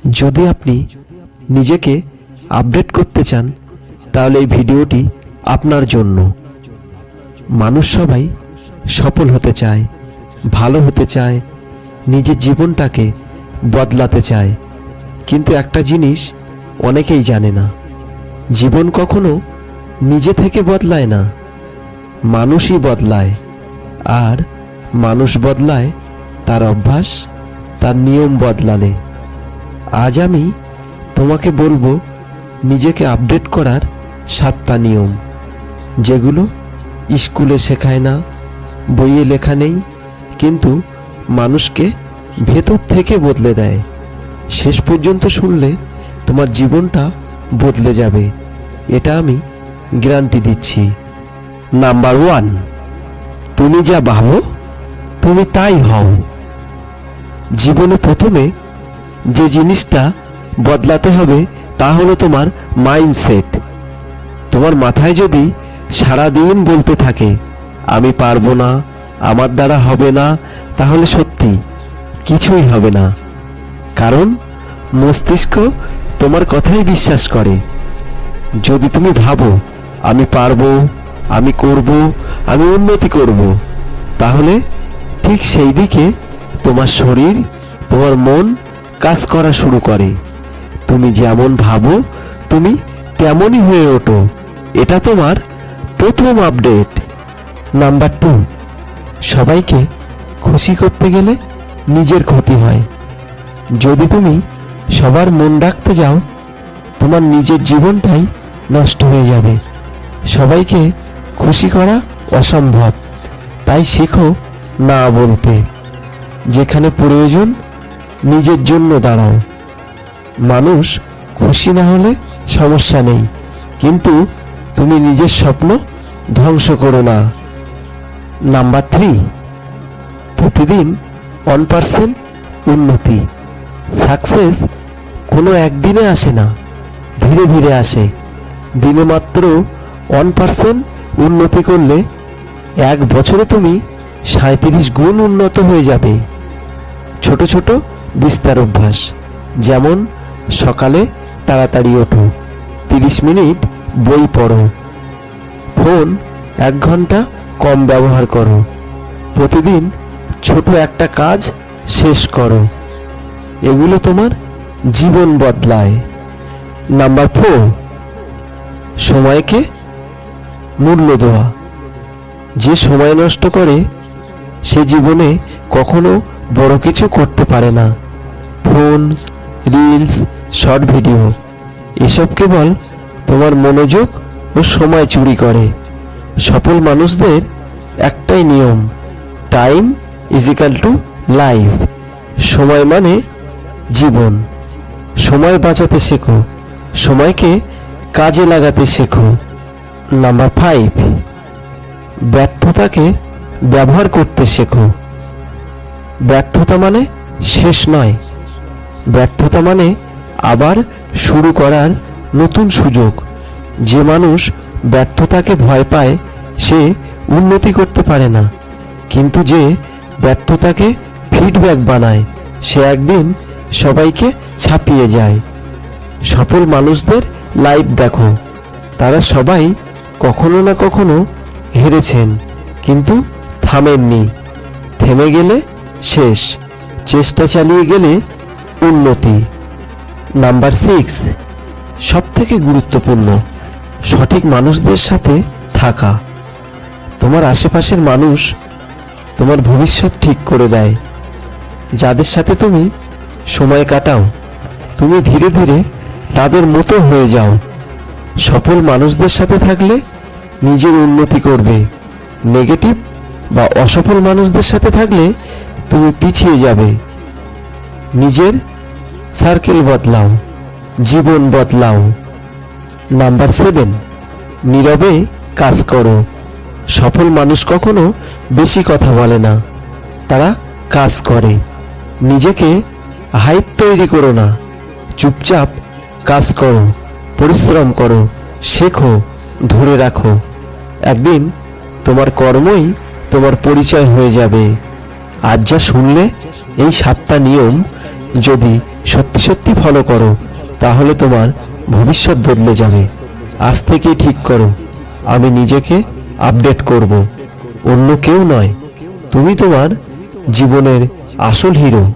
যদি আপনি নিজেকে আপডেট করতে চান তাহলে এই ভিডিওটি আপনার জন্য। মানুষ সবাই সফল হতে চায়, ভালো হতে চায়, নিজের জীবনটাকে বদলাতে চায়, কিন্তু একটা জিনিস অনেকেই জানে না, জীবন কখনো নিজে থেকে বদলায় না, মানুষই বদলায়। আর মানুষ বদলায় তার অভ্যাস, তার নিয়ম বদলালে। আজ আমি তোমাকে বলবো নিজেকে আপডেট করার 7টা নিয়ম, যেগুলো স্কুলে শেখায় না, বইয়ে লেখা নেই, কিন্তু মানুষকে ভেতর থেকে বদলে দেয়। শেষ পর্যন্ত শুনলে তোমার জীবনটা বদলে যাবে, এটা আমি গ্যারান্টি দিচ্ছি। নাম্বার 1, তুমি যা ভাবো তুমি তাই হও। জীবনে প্রথমে যে জিনিসটা বদলাতে হবে তা হলো তোমার মাইন্ডসেট। তোমার মাথায় যদি সারাদিন বলতে থাকে আমি পারবো না, আমার দ্বারা হবে না, তাহলে সত্যি কিছুই হবে না। কারণ মস্তিষ্ক তোমার কথাই বিশ্বাস করে। যদি তুমি ভাবো আমি পারবো, আমি করব, আমি উন্নতি করব, তাহলে ঠিক সেই দিকে তোমার শরীর, তোমার মন কাজ করা শুরু করে। তুমি যেমন ভাবো তুমি তেমনই হয়ে ওঠো, এটা তোমার প্রথম আপডেট। নাম্বার 2, সবাইকে খুশি করতে গেলে নিজের ক্ষতি হয়। যদি তুমি সবার মন রাখতে যাও তোমার নিজের জীবনটাই নষ্ট হয়ে যাবে। সবাইকে খুশি করা অসম্ভব, তাই শেখো না বলতে। যেখানে প্রয়োজন নিজের জন্য দাঁড়াও। মানুষ খুশি না হলে সমস্যা নেই, কিন্তু তুমি নিজের স্বপ্ন ধ্বংস করো না। নাম্বার 3, প্রতিদিন 1% উন্নতি। সাকসেস কোনো একদিনে আসে না, ধীরে ধীরে আসে। দিনে মাত্র 1% উন্নতি করলে 1 বছরে তুমি 37 গুণ উন্নত হয়ে যাবে। ছোট ছোট বিস্তার অভ্যাস, যেমন সকালে তাড়াতাড়ি ওঠো, 30 মিনিট বই পড়ো, ফোন 1 ঘন্টা কম ব্যবহার করো, প্রতিদিন ছোট একটা কাজ শেষ করো। এগুলো তোমার জীবন বদলায়। নাম্বার 4, সময়কে মূল্য দেওয়া। যে সময় নষ্ট করে সে জীবনে কখনো বড় কিছু করতে পারে না। ফোন, রিলস, শর্ট ভিডিও এসব কেবল তোমার মনোযোগ ও সময় চুরি করে। সফল মানুষদের একটাই নিয়ম, time is equal to life. সময় মানে জীবন। সময় বাঁচাতে শেখো, সময়কে কাজে লাগাতে শেখো। নাম্বার 5, ব্যর্থতাকে ব্যবহার করতে শেখো। ব্যর্থতা মানে শেষ নয়, ব্যর্থতা মানে আবার শুরু করার নতুন সুযোগ। যে মানুষ ব্যর্থতাকে ভয় পায় সে উন্নতি করতে পারে না, কিন্তু যে ব্যর্থতাকে ফিডব্যাক বানায় সে একদিন সবাইকে ছাপিয়ে যায়। সফল মানুষদের লাইফ দেখো, তারা সবাই কখনো না কখনো হেরেছেন, কিন্তু থামেননি। থেমে গেলে শেষ, চেষ্টা চালিয়ে গেলে উন্নতি। নাম্বার 6, সবথেকে গুরুত্বপূর্ণ, সঠিক মানুষদের সাথে থাকা। তোমার আশেপাশের মানুষ তোমার ভবিষ্যৎ ঠিক করে দেয়। যাদের সাথে তুমি সময় কাটাও তুমি ধীরে ধীরে তাদের মতো হয়ে যাও। সফল মানুষদের সাথে থাকলে নিজের উন্নতি করবে। নেগেটিভ বা অসফল মানুষদের সাথে থাকলে তুমি পিছিয়ে যাবে। নিজের সার্কেল বদলাও, জীবন বদলাও। নাম্বার 7, নীরবে কাজ করো। সফল মানুষ কখনো বেশি কথা বলে না, তারা কাজ করে। নিজেকে হাইপ তৈরি করো না, চুপচাপ কাজ করো, পরিশ্রম করো, শেখো, ধরে রাখো। একদিন তোমার কর্মই তোমার পরিচয় হয়ে যাবে। আজ যা শুনলে এই 7টা নিয়ম যদি সত্যি সত্যি ফলো করো, তাহলে তোমার ভবিষ্যৎ বদলে যাবে। আজ থেকেই ঠিক করো, আমি নিজেকে আপডেট করব, অন্য কেউ নয়। তুমি তোমার জীবনের আসল হিরো।